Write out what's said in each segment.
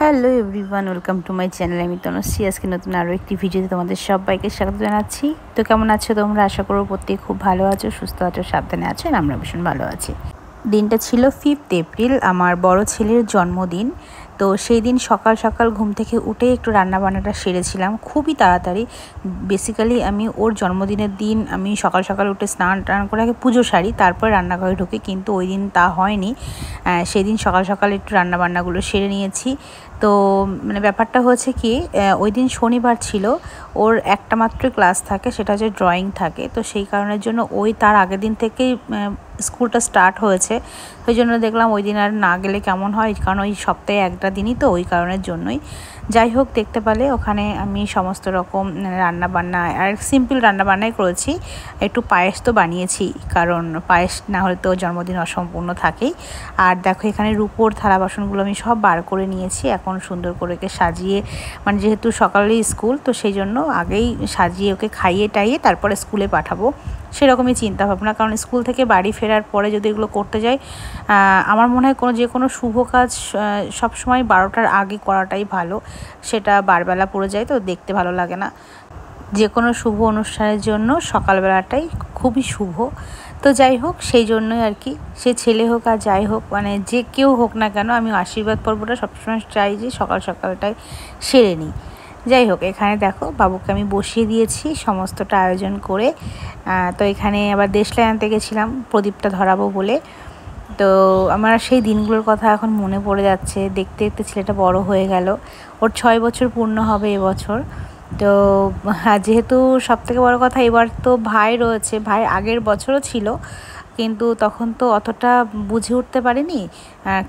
Hello everyone, welcome to my channel. আমি তনুশ্রী। আজকে নতুন আরও একটি ভিডিওতে তোমাদের সবাইকে স্বাগত জানাচ্ছি। তো কেমন আছো তোমরা? আশা করো প্রত্যেকে খুব ভালো আছো, সুস্থ আছো, সাবধানে আছো। আর আমরা ভীষণ ভালো আছি। দিনটা ছিল 5 এপ্রিল, আমার বড় ছেলের জন্মদিন। তো সেই দিন সকাল সকাল ঘুম থেকে উঠে একটু রান্নাবান্নাটা সেরেছিলাম খুবই তাড়াতাড়ি। বেসিক্যালি আমি ওর জন্মদিনের দিন আমি সকাল সকাল উঠে স্নান টান করে আগে পুজো সারি, তারপরে রান্নাঘরে ঢুকি, কিন্তু ওই দিন তা হয়নি। সেই দিন সকাল সকাল একটু রান্নাবান্নাগুলো সেরে নিয়েছি। তো ব্যাপারটা হচ্ছে কি, ওই দিন শনিবার ছিল, ওর একটা মাত্র ক্লাস থাকে, সেটা হচ্ছে ড্রয়িং থাকে। তো সেই কারণের জন্য ওই তার আগের দিন থেকেই স্কুলটা স্টার্ট হয়েছে। ওই জন্য দেখলাম ওই দিন আর না গেলে কেমন হয়, কারণ ওই সপ্তাহে একটা দিনই তো, ওই কারণের জন্যই। যাই হোক, দেখতে পেলে ওখানে আমি সমস্ত রকম রান্নাবান্না আর সিম্পল রান্নাবান্নাই করেছি। একটু পায়েস তো বানিয়েছি, কারণ পায়েস না হলে তো জন্মদিন অসম্পূর্ণ থাকেই। আর দেখো, এখানে রুপোর থালা বাসনগুলো আমি সব বার করে নিয়েছি। এখন সুন্দর করে সাজিয়ে, যেহেতু সকালেই স্কুল, তো সেই জন্য আগেই সাজিয়ে ওকে খাইয়ে টাইয়ে তারপরে স্কুলে পাঠাবো, সেরকমই চিন্তাভাবনা। কারণ স্কুল থেকে বাড়ি ফেরার পরে যদি এগুলো করতে যাই, আমার মনে হয় যে কোনো শুভ কাজ সবসময় 12টার আগে করাটাই ভালো। সেটা বারবেলা পড়ে যায়, তো দেখতে ভালো লাগে না। যে কোনো শুভ অনুষ্ঠানের জন্য সকালবেলাটাই খুবই শুভ। তো যাই হোক, সেই জন্যই আর কি, সে ছেলে হোক আর যাই হোক, যে কেউ হোক না কেন, আমি আশীর্বাদ পর্বটা সবসময় চাই যে সকাল সকালটাই সেরে নিই। যাই হোক, এখানে দেখো বাবুকে আমি বসিয়ে দিয়েছি সমস্তটা আয়োজন করে। তো এখানে আবার দেশলাই আনতে গেছিলাম প্রদীপটা ধরাবো বলে। তো আমার সেই দিনগুলোর কথা এখন মনে পড়ে যাচ্ছে। দেখতে দেখতে ছেলেটা বড় হয়ে গেল, ওর 6 বছর পূর্ণ হবে এবছর। তো যেহেতু সবথেকে বড় কথা, এবার তো ভাই রয়েছে, ভাই আগের বছরও ছিল, কিন্তু তখন তো অতটা বুঝে উঠতে পারিনি।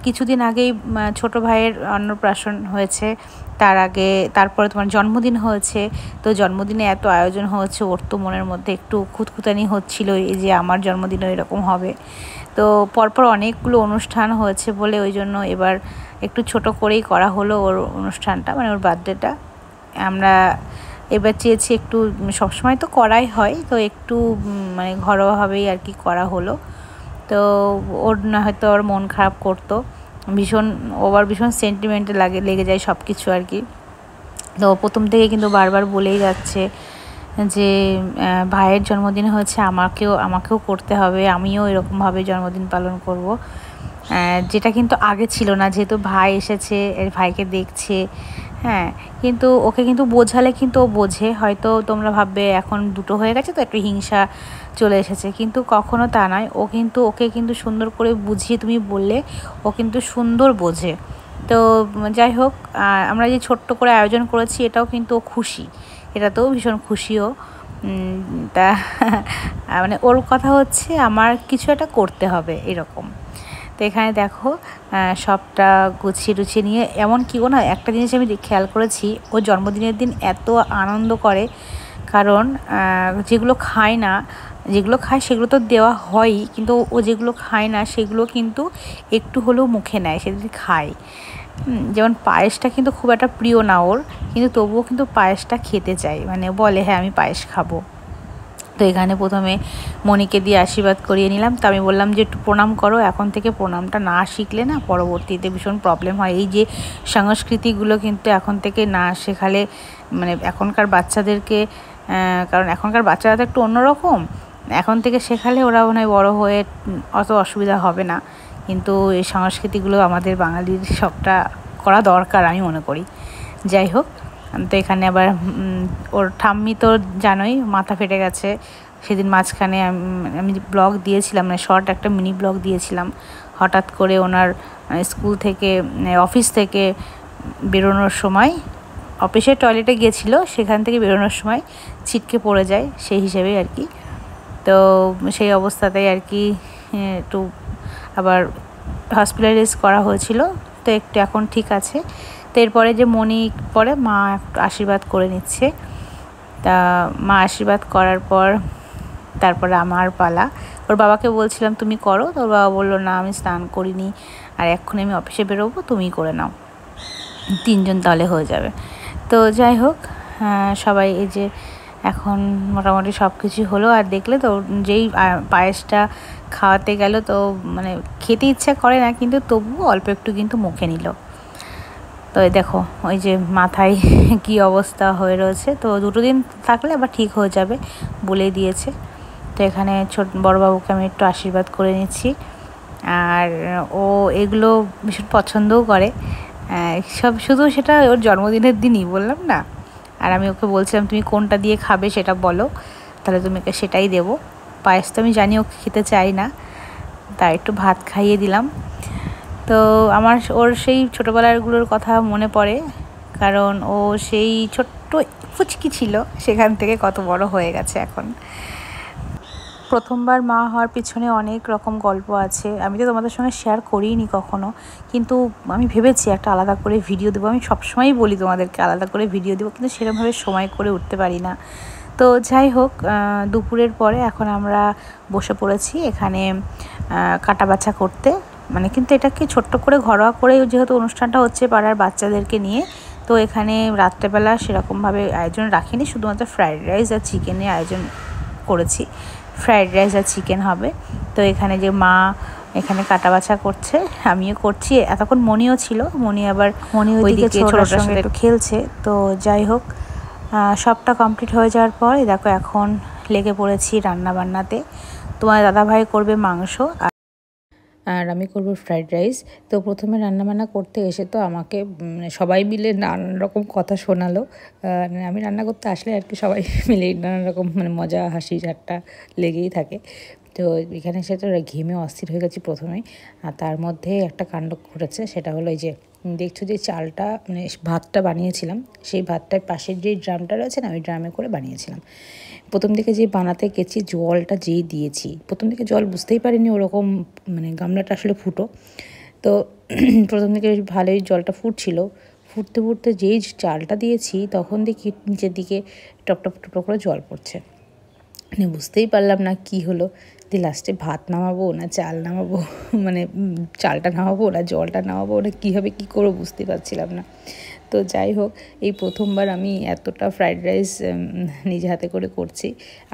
কিছুদিন আগেই ছোট ভাইয়ের অন্নপ্রাশন হয়েছে, তারপরে তোমার জন্মদিন হয়েছে। তো জন্মদিনে এত আয়োজন হয়েছে, ওর তো মনের মধ্যে একটু খুঁতখুঁতানি হচ্ছিল, এই যে আমার জন্মদিনও এরকম হবে। তো পরপর অনেকগুলো অনুষ্ঠান হয়েছে বলে ওই জন্য এবার একটু ছোট করেই করা হলো ওর অনুষ্ঠানটা, ওর বার্থডেটা। আমরা এবার চেয়েছি একটু, সবসময় তো করাই হয়, তো একটু ঘরোয়াভাবেই আর কি করা হলো। তো ওর না হয়তো ওর মন খারাপ করতো ভীষণ সেন্টিমেন্টে লেগে যায় সব কিছু আর কি। তো প্রথম থেকে কিন্তু বারবার বলেই যাচ্ছে যে ভাইয়ের জন্মদিন হয়েছে, আমাকেও করতে হবে, আমিও এরকমভাবে জন্মদিন পালন করব। যেটা কিন্তু আগে ছিল না, যেহেতু ভাই এসেছে, ভাইকে দেখছে। হ্যাঁ, কিন্তু ওকে কিন্তু বোঝালে কিন্তু ও বোঝে। হয়তো তোমরা ভাববে এখন দুটো হয়ে গেছে তো একটু হিংসা চলে এসেছে, কিন্তু কখনো তা নয়। ওকে কিন্তু সুন্দর করে বুঝিয়ে তুমি বললে ও কিন্তু সুন্দর বোঝে। তো যাই হোক, আমরা যে ছোট্ট করে আয়োজন করেছি, এটাও কিন্তু ও খুশি, এটাতেও ভীষণ খুশিও। তা ওর কথা হচ্ছে আমার কিছু একটা করতে হবে এরকম। তো এখানে দেখো সবটা গুছিয়ে টুছিয়ে নিয়ে, এমন কি না, একটা জিনিস আমি খেয়াল করেছি, ও জন্মদিনের দিন এত আনন্দ করে, কারণ যেগুলো খায় সেগুলো তো দেওয়া হয়ই, কিন্তু ও যেগুলো খায় না সেগুলো কিন্তু একটু হলেও মুখে নেয়, সেদিন খায়। যেমন পায়েসটা কিন্তু খুব একটা প্রিয় না ওর, কিন্তু তবুও কিন্তু পায়েসটা খেতে চায়, বলে হ্যাঁ আমি পায়েস খাবো। তো এখানে প্রথমে মণিকে দিয়ে আশীর্বাদ করিয়ে নিলাম। তো আমি বললাম যে একটু প্রণাম করো, এখন থেকে প্রণামটা না শিখলে না পরবর্তীতে ভীষণ প্রবলেম হয়। এই যে সংস্কৃতিগুলো কিন্তু এখন থেকে না শেখালে, এখনকার বাচ্চাদেরকে, কারণ এখনকার বাচ্চারা তো একটু অন্যরকম, এখন থেকে শেখালে ওরা মনে হয় বড়ো হয়ে অত অসুবিধা হবে না। কিন্তু এই সংস্কৃতিগুলো আমাদের বাঙালির সবটা করা দরকার আমি মনে করি। যাই হোক, তো এখানে আবার ওর ঠাম্মি তো জানোই মাথা ফেটে গেছে। সেদিন মাঝখানে আমি ব্লগ দিয়েছিলাম, শর্ট একটা মিনি ব্লগ দিয়েছিলাম। হঠাৎ করে ওনার স্কুল থেকে, অফিস থেকে বেরোনোর সময়, অফিসের টয়লেটে গিয়েছিল, সেখান থেকে বেরোনোর সময় ছিটকে পড়ে যায়, সেই হিসেবেই আর কি। তো সেই অবস্থাতেই আর কি একটু আবার হসপিটালাইজ করা হয়েছিল, তো একটু এখন ঠিক আছে। তো এরপরে যে মণি পরে মা একটু আশীর্বাদ করে নিচ্ছে। তা মা আশীর্বাদ করার পর তারপরে আমার পালা। ওর বাবাকে বলছিলাম তুমি করো, তো ওর বাবা বললো না আমি স্নান করিনি, আর এক্ষুনি আমি অফিসে বেরোবো, তুমি করে নাও, 3 জন তাহলে হয়ে যাবে। তো যাই হোক, সবাই এই যে এখন মোটামুটি সব কিছু হলো। আর দেখলে তো যেই পায়েসটা খাওয়াতে গেল, তো খেতে ইচ্ছা করে না, কিন্তু তবুও অল্প একটু কিন্তু মুখে নিল। তো এই দেখো ওই যে মাথায় কি অবস্থা হয়ে রয়েছে, তো 2 দিন থাকলে আবার ঠিক হয়ে যাবে বলেই দিয়েছে। তো এখানে বড়বাবুকে আমি একটু আশীর্বাদ করে নিচ্ছি। আর ও এগুলো ভীষণ পছন্দও করে, সব শুধু সেটা ওর জন্মদিনের দিনই, বললাম না। আর আমি ওকে বলছিলাম তুমি কোনটা দিয়ে খাবে সেটা বলো, তাহলে তুমি ওকে সেটাই দেবো। পায়েস তো আমি জানি ওকে খেতে চাই না, তাই একটু ভাত খাইয়ে দিলাম। তো আমার ওর সেই ছোটোবেলারগুলোর কথা মনে পড়ে, কারণ ও সেই ছোট্ট ফুচকি ছিল, সেখান থেকে কত বড় হয়ে গেছে এখন। প্রথমবার মা হওয়ার পিছনে অনেক রকম গল্প আছে, আমি তো তোমাদের সঙ্গে শেয়ার করিনি কখনো, কিন্তু আমি ভেবেছি একটা আলাদা করে ভিডিও দেবো। আমি সবসময়ই বলি তোমাদেরকে আলাদা করে ভিডিও দেবো, কিন্তু সেরকমভাবে সময় করে উঠতে পারি না। তো যাই হোক, দুপুরের পরে এখন আমরা বসে পড়েছি এখানে কাটা বাছা করতে, মানে কিন্তু এটাকে ছোট্ট করে ঘরোয়া করে, যেহেতু অনুষ্ঠানটা হচ্ছে পাড়ার বাচ্চাদেরকে নিয়ে, তো এখানে রাত্রেবেলা সেরকমভাবে আয়োজন রাখিনি, শুধুমাত্র ফ্রাইড রাইস আর চিকেনের আয়োজন করেছি। ফ্রাইড রাইস আর চিকেন হবে। তো এখানে যে মা এখানে কাটা বাছা করছে, আমিও করছি, এতক্ষণ মনিও ছিল, মনি ওইদিকে ছোটোটার সঙ্গে একটু খেলছে। তো যাই হোক, সবটা কমপ্লিট হয়ে যাওয়ার পর দেখো এখন লেগে পড়েছি রান্না বান্নাতে। তোমার দাদাভাই করবে মাংস আর আমি করব ফ্রাইড রাইস। তো প্রথমে রান্নাবান্না করতে এসে তো আমাকে সবাই মিলে নানান রকম কথা শোনালো। আমি রান্না করতে আসলে আর কি সবাই মিলে নানান রকম মজা হাসি ঠাট্টা লেগেই থাকে। তো এখানে এসে তো ঘেমে অস্থির হয়ে গেছি প্রথমেই। আর তার মধ্যে একটা কাণ্ড ঘটেছে, সেটা হলো এই যে দেখছো যে চালটা ভাতটা বানিয়েছিলাম, সেই ভাতটার পাশের যে ড্রামটা রয়েছে না, ওই ড্রামে করে বানিয়েছিলাম। প্রথম দিকে যে বানাতে গেছি জলটা যেই দিয়েছি, প্রথম দিকে জল বুঝতেই পারিনি ওরকম, গামলাটা আসলে ফুটো। তো প্রথম দিকে ভালোই জলটা ফুটছিল, ফুটতে ফুটতে যেই চালটা দিয়েছি তখন দেখি নিচের দিকে টপ টপ টপ করে জল পড়ছে। বুঝতেই পারলাম না কি হলো, দিয়ে লাস্টে ভাত নামাবো না চাল নামাবো, চালটা নামাবো না জলটা নামাবো না, কী হবে কী করবো বুঝতে পারছিলাম না। তো যাই হোক, এই প্রথমবার আমি এতটা ফ্রাইড রাইস নিজে হাতে করে করছি,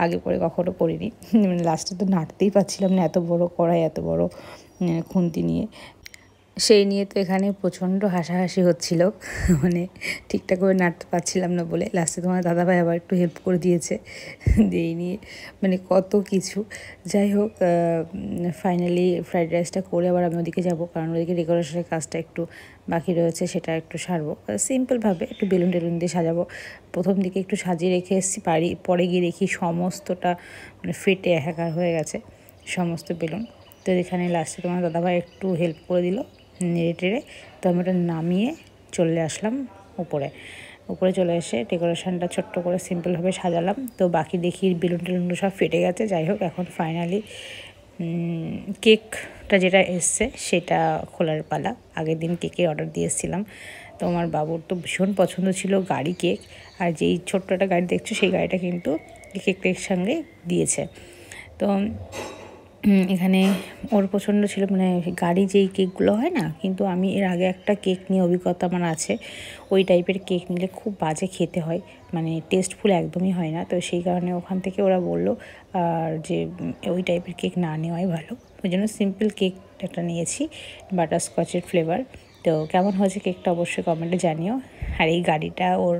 আগে পরে কখনো করিনি। লাস্টে তো নাড়তেই পারছিলাম না, এত বড় কড়াই এত বড় খুন্তি নিয়ে, সেই নিয়ে তো এখানে প্রচণ্ড হাসাহাসি হচ্ছিল, ঠিকঠাক করে নাড়তে পারছিলাম না বলে। লাস্টে তোমার দাদাভাই আবার একটু হেল্প করে দিয়েছে, দিয়ে নিয়ে কত কিছু। যাই হোক, ফাইনালি ফ্রাইড রাইসটা করে আবার আমি ওদিকে যাবো, কারণ ওদিকে ডেকোরেশনের কাজটা একটু বাকি রয়েছে, সেটা একটু সারবো সিম্পলভাবে, একটু বেলুন টেলুন দিয়ে সাজাবো। প্রথম দিকে একটু সাজিয়ে রেখে এসেছি, পরে গিয়ে দেখি সমস্তটা ফেটে একাকার হয়ে গেছে সমস্ত বেলুন। তো এখানে লাস্টে তোমার দাদাভাই একটু হেল্প করে দিল নেড়ে টেড়ে, তো আমি ওটা নামিয়ে চলে আসলাম উপরে চলে এসে ডেকোরেশনটা ছোট্ট করে সিম্পলভাবে সাজালাম। তো বাকি দেখি বেলুন টেলুনগুলো সব ফেটে গেছে। যাই হোক, এখন ফাইনালি কেকটা যেটা এসছে সেটা খোলার পালা। আগের দিন কেকের অর্ডার দিয়ে এসেছিলাম, তো আমার বাবুর তো ভীষণ পছন্দ ছিল গাড়ি কেক, আর যেই ছোট্ট একটা গাড়ি দেখছো সেই গাড়িটা কিন্তু কেকের সঙ্গে দিয়েছে। তো এখানে ওর পছন্দ ছিল, গাড়ি যেই কেকগুলো হয় না, কিন্তু আমি এর আগে একটা কেক নিয়ে অভিজ্ঞতা আমার আছে, ওই টাইপের কেক নিলে খুব বাজে খেতে হয়, টেস্টফুল একদমই হয় না। তো সেই কারণে ওখান থেকে ওরা বললো আর যে ওই টাইপের কেক না নেওয়াই ভালো, ওই জন্য সিম্পল কেক একটা নিয়েছি, বাটারস্কচের ফ্লেভার। তো কেমন হয়েছে কেকটা অবশ্যই কমেন্টে জানিও। আর এই গাড়িটা ওর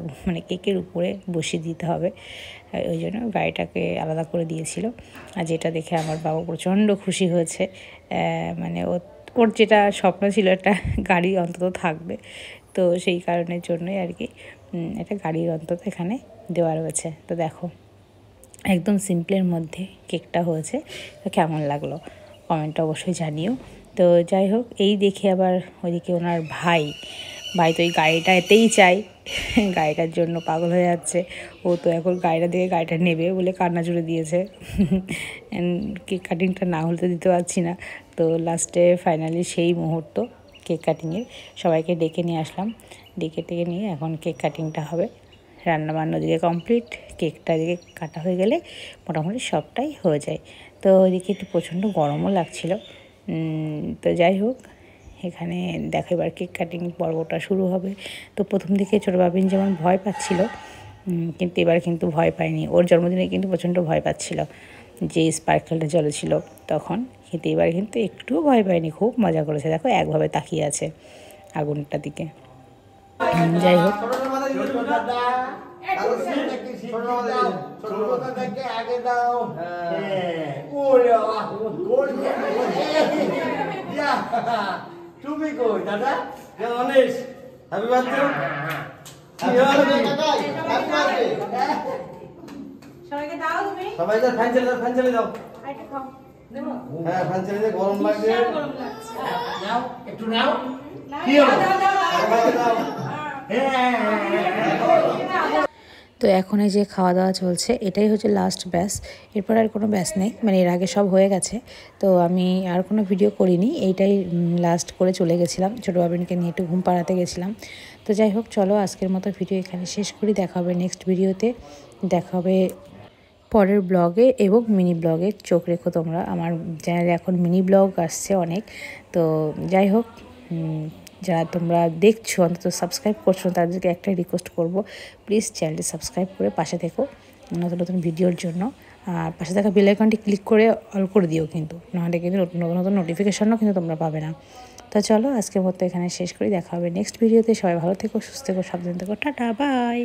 কেকের উপরে বসিয়ে দিতে হবে, ওই জন্য গাড়িটাকে আলাদা করে দিয়েছিল। আর যেটা দেখে আমার বাবা প্রচণ্ড খুশি হয়েছে, ওর যেটা স্বপ্ন ছিল একটা গাড়ি অন্তত থাকবে, তো সেই কারণের জন্যই আর কি একটা গাড়ির অন্তত এখানে দেওয়া রয়েছে। তো দেখো একদম সিম্পলের মধ্যে কেকটা হয়েছে, তো কেমন লাগলো কমেন্টটা অবশ্যই জানিও। তো যাই হোক, এই দেখে আবার ওইদিকে ওনার ভাই তো এই গাড়িটা এতেই চাই, গাড়িটার জন্য পাগল হয়ে যাচ্ছে। ও তো এখন গাড়িটা দেখে গাড়িটা নেবে বলে কান্না জুড়ে দিয়েছে। কেক কাটিংটা না হলে তো দিতে পারছি না। তো লাস্টে ফাইনালি সেই মুহূর্ত কেক কাটিংয়ের, সবাইকে ডেকে নিয়ে আসলাম, ডেকে নিয়ে এখন কেক কাটিংটা হবে। রান্নাবান্না দিকে কমপ্লিট, কেকটা দিকে কাটা হয়ে গেলে মোটামুটি সবটাই হয়ে যায়। তো ওইদিকে একটু প্রচণ্ড গরমও লাগছিল। তো যাই হোক, এখানে দেখো এবার কেক কাটিং পর্বটা শুরু হবে। তো প্রথম দিকে ছোটো বাবিন যেমন ভয় পাচ্ছিল, কিন্তু এবার কিন্তু ভয় পায়নি। ওর জন্মদিনে কিন্তু প্রচণ্ড ভয় পাচ্ছিল, যে স্পার্কেলটা জ্বলেছিল তখন, কিন্তু এবার কিন্তু একটুও ভয় পায়নি, খুব মজা করেছে। দেখো একভাবে তাকিয়ে আছে আগুনটার দিকে। যাই হোক তুমি কই দাদা অনেশ হ্যাপি বার্থডে সবাইকে দাও তুমি সবাই যা ফ্যান চালিয়ে দাও আইটা খাও দেবো হ্যাঁ ফ্যান চালিয়ে দে গরম লাগছে গরম লাগছে নাও একটু নাও কি হলো দাও তো এখন এই যে খাওয়া দাওয়া চলছে, এটাই হচ্ছে লাস্ট ব্যাচ। এরপর আর কোনো ব্যাচ নেই, মানে এর আগে সব হয়ে গেছে। তো আমি আর কোনো ভিডিও করিনি, এইটাই লাস্ট করে চলে গেছিলাম। ছোটো বাবিনকে নিয়ে একটু ঘুম পাড়াতে গেছিলাম। তো যাই হোক, চলো আজকের মতো ভিডিও এখানে শেষ করি। দেখা হবে নেক্সট ভিডিওতে, দেখা হবে পরের ব্লগে এবং মিনি ব্লগে। চোখ রেখো তোমরা, আমার চ্যানেলে এখন মিনি ব্লগ আসছে অনেক। তো যাই হোক, যারা তোমরা দেখছো অন্তত সাবস্ক্রাইব করছো তাদেরকে একটাই রিকোয়েস্ট করব, প্লিজ চ্যানেলটি সাবস্ক্রাইব করে পাশে থেকো নতুন নতুন ভিডিওর জন্য। আর পাশে থাকা বেল আইকনটি ক্লিক করে অল করে দিও, কিন্তু নাহলে কিন্তু নতুন নতুন নোটিফিকেশনও কিন্তু তোমরা পাবে না। তো চলো আজকের মতো এখানে শেষ করি, দেখা হবে নেক্সট ভিডিওতে। সবাই ভালো থেকো, সুস্থ থেকো, সাবধান থেকো, টাটা বাই।